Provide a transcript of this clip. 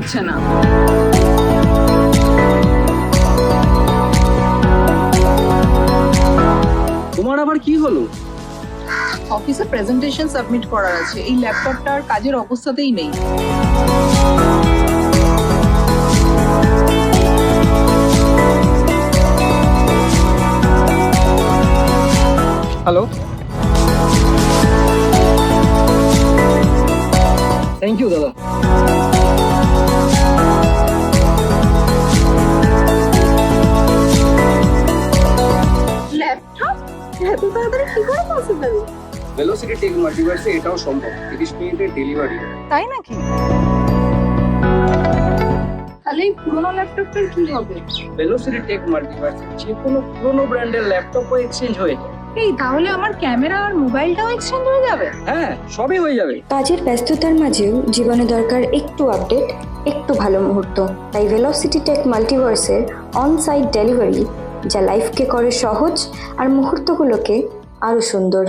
হচ্ছে না। তোমার আবার কি হলো? অফিসে প্রেজেন্টেশন সাবমিট করার আছে, এই ল্যাপটপটার কাজের অবস্থাতেই নেই। হ্যালো, থ্যাংক ইউ দাদা। ল্যাপটপ এত তাড়াতাড়ি কি করে পসিবল? ভেলোসিটি টেক মাল্টিভার্সে এটাও সম্ভব, 30 মিনিটের ডেলিভারি। তাই নাকি? তাহলে এই পুরোনো ল্যাপটপটার কি হবে? ভেলোসিটি টেক মাল্টিভার্সে যে কোনো পুরোনো ব্র্যান্ডের ল্যাপটপও এক্সচেঞ্জ হয়ে যায়। এই তাহলে আমার ক্যামেরা আর মোবাইলটাও এক্সচেঞ্জ হয়ে যাবে? হ্যাঁ, সবই হয়ে যাবে। কাজের ব্যস্ততার মাঝেও জীবনে দরকার একটু আপডেট, একটু ভালো মুহূর্ত। তাই ভেলোসিটি টেক মাল্টিভার্সের অন সাইট ডেলিভারি, যা লাইফকে করে সহজ আর মুহূর্তগুলোকে আরো সুন্দর।